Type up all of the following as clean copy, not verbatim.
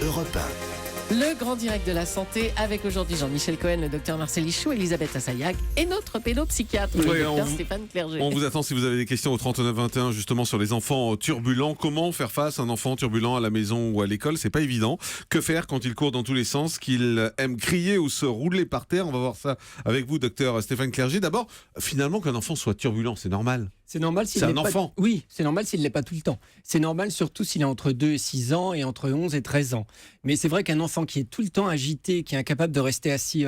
Europe 1. Le grand direct de la santé avec aujourd'hui Jean-Michel Cohen, le docteur Marcel Lichou, Elisabeth Assayag et notre pédopsychiatre, le docteur Stéphane Clerget. On vous attend si vous avez des questions au 3921 justement sur les enfants turbulents. Comment faire face à un enfant turbulent à la maison ou à l'école? C'est pas évident. Que faire quand il court dans tous les sens, qu'il aime crier ou se rouler par terre? On va voir ça avec vous, docteur Stéphane Clerget. D'abord, finalement, qu'un enfant soit turbulent, c'est normal. C'est normal s'il C'est l'est un enfant. Oui, c'est normal s'il ne l'est pas tout le temps. C'est normal surtout s'il est entre 2 et 6 ans et entre 11 et 13 ans. Mais c'est vrai qu'un enfant qui est tout le temps agité, qui est incapable de rester assis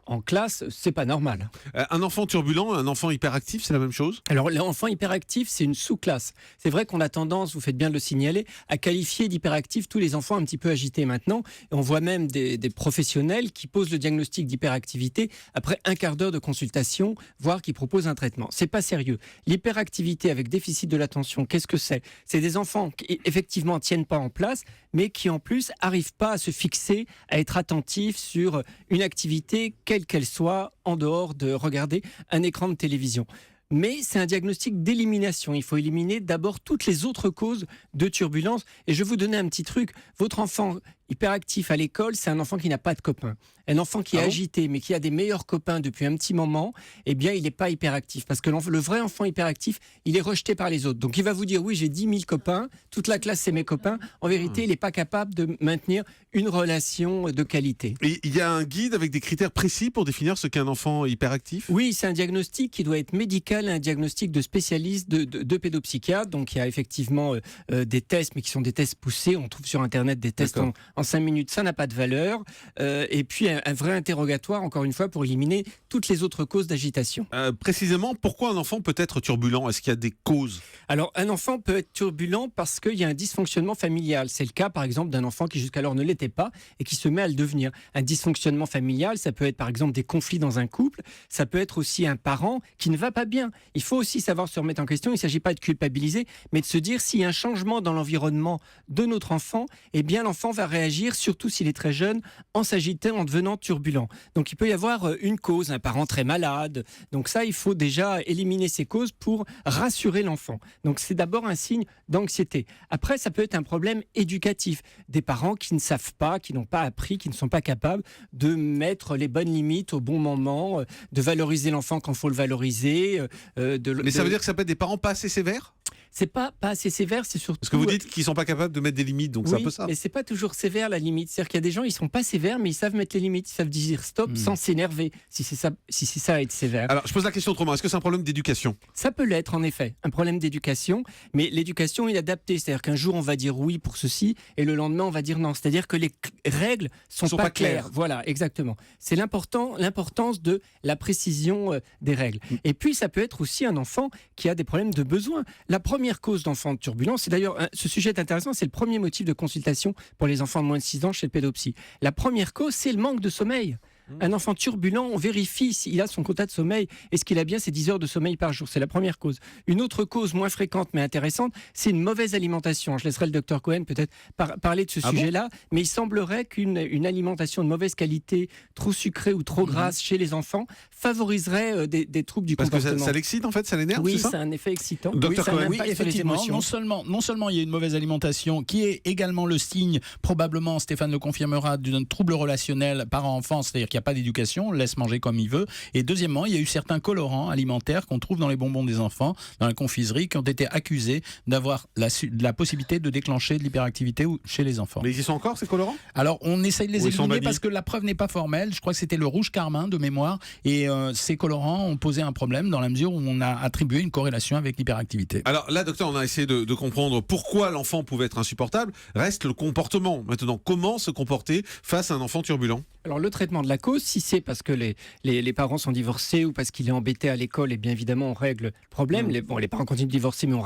en classe, c'est pas normal. Un enfant turbulent, un enfant hyperactif, c'est la même chose? Alors l'enfant hyperactif, c'est une sous-classe. C'est vrai qu'on a tendance, vous faites bien de le signaler, à qualifier d'hyperactifs tous les enfants un petit peu agités maintenant. Et on voit même des professionnels qui posent le diagnostic d'hyperactivité après un quart d'heure de consultation, voire qui proposent un traitement. C'est pas sérieux. L'hyperactivité avec déficit de l'attention, qu'est-ce que c'est? C'est des enfants qui effectivement tiennent pas en place, mais qui en plus arrivent pas à se fixer, à être attentifs sur une activité, quelle qu'elle soit, en dehors de regarder un écran de télévision. Mais c'est un diagnostic d'élimination. Il faut éliminer d'abord toutes les autres causes de turbulence. Et je vais vous donner un petit truc. Votre enfant hyperactif à l'école, c'est un enfant qui n'a pas de copains. Un enfant qui est agité, mais qui a des meilleurs copains depuis un petit moment, eh bien, il n'est pas hyperactif. Parce que le vrai enfant hyperactif, il est rejeté par les autres. Donc, il va vous dire, oui, j'ai 10 000 copains, toute la classe, c'est mes copains. En vérité, il n'est pas capable de maintenir une relation de qualité. Et il y a un guide avec des critères précis pour définir ce qu'est un enfant hyperactif? Oui, c'est un diagnostic qui doit être médical, un diagnostic de spécialiste de pédopsychiatre. Donc, il y a effectivement des tests, mais qui sont des tests poussés. On trouve sur Internet des tests en 5 minutes, ça n'a pas de valeur. Et puis, un vrai interrogatoire, encore une fois, pour éliminer toutes les autres causes d'agitation. Précisément, pourquoi un enfant peut être turbulent? Est-ce qu'il y a des causes? Alors, un enfant peut être turbulent parce qu'il y a un dysfonctionnement familial. C'est le cas, par exemple, d'un enfant qui jusqu'alors ne l'était pas et qui se met à le devenir. Un dysfonctionnement familial, ça peut être, par exemple, des conflits dans un couple. Ça peut être aussi un parent qui ne va pas bien. Il faut aussi savoir se remettre en question. Il ne s'agit pas de culpabiliser, mais de se dire s'il y a un changement dans l'environnement de notre enfant, eh bien, l'enfant va réagir, surtout s'il est très jeune, en s'agitant, en devenant turbulent. Donc il peut y avoir une cause, un parent très malade. Donc ça, il faut déjà éliminer ces causes pour rassurer l'enfant. Donc c'est d'abord un signe d'anxiété. Après, ça peut être un problème éducatif. Des parents qui ne savent pas, qui n'ont pas appris, qui ne sont pas capables de mettre les bonnes limites au bon moment, de valoriser l'enfant quand il faut le valoriser. Mais ça veut dire que ça peut être des parents pas assez sévères? C'est pas assez sévère, c'est surtout... Parce que vous dites qu'ils sont pas capables de mettre des limites, donc c'est un peu ça. Mais c'est pas toujours sévère la limite. C'est-à-dire qu'il y a des gens, ils sont pas sévères, mais ils savent mettre les limites, ils savent dire stop sans s'énerver. Si c'est ça être sévère. Alors je pose la question autrement. Est-ce que c'est un problème d'éducation? Ça peut l'être en effet, un problème d'éducation, mais l'éducation est adaptée. C'est-à-dire qu'un jour on va dire oui pour ceci et le lendemain on va dire non. C'est-à-dire que les règles sont pas claires. Voilà, exactement. C'est l'importance de la précision des règles. Et puis ça peut être aussi un enfant qui a des problèmes de besoin. La première cause d'enfants turbulents, c'est d'ailleurs, ce sujet est intéressant, c'est le premier motif de consultation pour les enfants de moins de 6 ans chez le pédopsie. La première cause, c'est le manque de sommeil. Un enfant turbulent, on vérifie s'il a son quota de sommeil. Est-ce qu'il a bien ses 10 heures de sommeil par jour? C'est la première cause. Une autre cause moins fréquente mais intéressante, c'est une mauvaise alimentation. Je laisserai le docteur Cohen peut-être parler de ce sujet-là, mais il semblerait qu'une alimentation de mauvaise qualité, trop sucrée ou trop grasse chez les enfants, favoriserait des troubles du comportement. Parce que ça l'excite en fait, ça l'énerve? Oui, c'est ça? c'est un effet excitant. Docteur Cohen. Oui, effectivement, non seulement il y a une mauvaise alimentation, qui est également le signe, probablement, Stéphane le confirmera, d'un trouble relationnel parent-enfant, c'est-à-dire qu'il n'y a pas d'éducation, on le laisse manger comme il veut. Et deuxièmement, il y a eu certains colorants alimentaires qu'on trouve dans les bonbons des enfants, dans la confiserie, qui ont été accusés d'avoir la possibilité de déclencher de l'hyperactivité chez les enfants. Mais ils y sont encore, ces colorants? Alors, on essaye de les éliminer bannis parce que la preuve n'est pas formelle. Je crois que c'était le rouge carmin de mémoire. Et ces colorants ont posé un problème dans la mesure où on a attribué une corrélation avec l'hyperactivité. Alors là, docteur, on a essayé de comprendre pourquoi l'enfant pouvait être insupportable. Reste le comportement. Maintenant, comment se comporter face à un enfant turbulent? Alors le traitement de la cause, si c'est parce que les parents sont divorcés ou parce qu'il est embêté à l'école, et bien évidemment on règle le problème. Les parents continuent de divorcer, mais on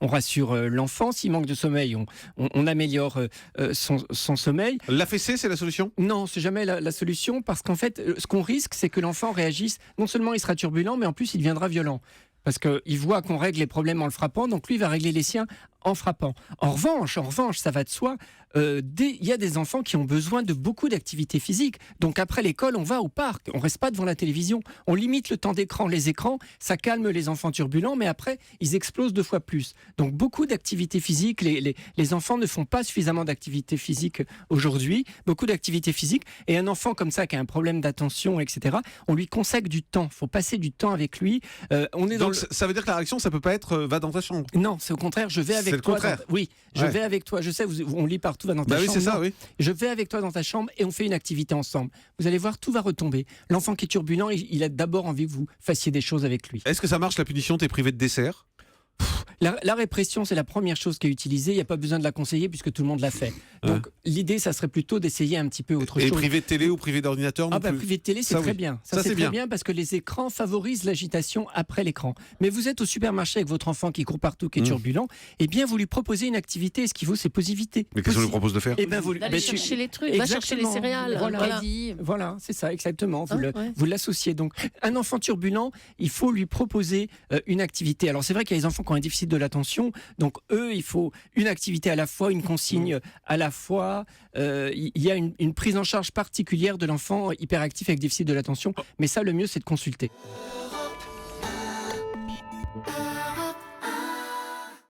rassure l'enfant. S'il manque de sommeil, on améliore son sommeil. La fessée, c'est la solution? Non, c'est jamais la solution, parce qu'en fait, ce qu'on risque, c'est que l'enfant réagisse. Non seulement il sera turbulent, mais en plus il deviendra violent. Parce qu'il voit qu'on règle les problèmes en le frappant, donc lui il va régler les siens en frappant. En revanche, ça va de soi, il y a des enfants qui ont besoin de beaucoup d'activité physique. Donc après l'école, on va au parc, on reste pas devant la télévision. On limite le temps d'écran. Les écrans, ça calme les enfants turbulents, mais après, ils explosent 2 fois plus. Donc beaucoup d'activité physique. Les enfants ne font pas suffisamment d'activité physique aujourd'hui. Beaucoup d'activité physique. Et un enfant comme ça qui a un problème d'attention, etc., on lui consacre du temps. Il faut passer du temps avec lui. Donc ça veut dire que la réaction, ça peut pas être va dans ta chambre. Non, c'est au contraire, je vais avec toi. Oui, je vais avec toi. Je sais, on lit partout, va dans ta chambre. Oui, c'est ça, oui. Je vais avec toi dans ta chambre et on fait une activité ensemble. Vous allez voir, tout va retomber. L'enfant qui est turbulent, il a d'abord envie que vous fassiez des choses avec lui. Est-ce que ça marche la punition, t'es privé de dessert? La répression, c'est la première chose qui est utilisée. Il n'y a pas besoin de la conseiller puisque tout le monde l'a fait. Donc l'idée, ça serait plutôt d'essayer un petit peu autre chose. Et privé de télé ou privé d'ordinateur non plus. Privé de télé, c'est très bien. Ça c'est très bien parce que les écrans favorisent l'agitation après l'écran. Mais vous êtes au supermarché avec votre enfant qui court partout, qui est turbulent. Eh bien, vous lui proposez une activité. Ce qu'il faut, c'est positivité. Mais qu'est-ce qu'on lui propose de faire? D'aller chercher les trucs, va chercher les céréales. Voilà, c'est ça, exactement. Vous l'associez. Donc, un enfant turbulent, il faut lui proposer une activité. Alors, c'est vrai qu'il y a des enfants qui ont un déficit de l'attention. Donc, eux, il faut une activité à la fois, une consigne à la fois. Il y a une prise en charge particulière de l'enfant hyperactif avec déficit de l'attention. Mais ça, le mieux, c'est de consulter.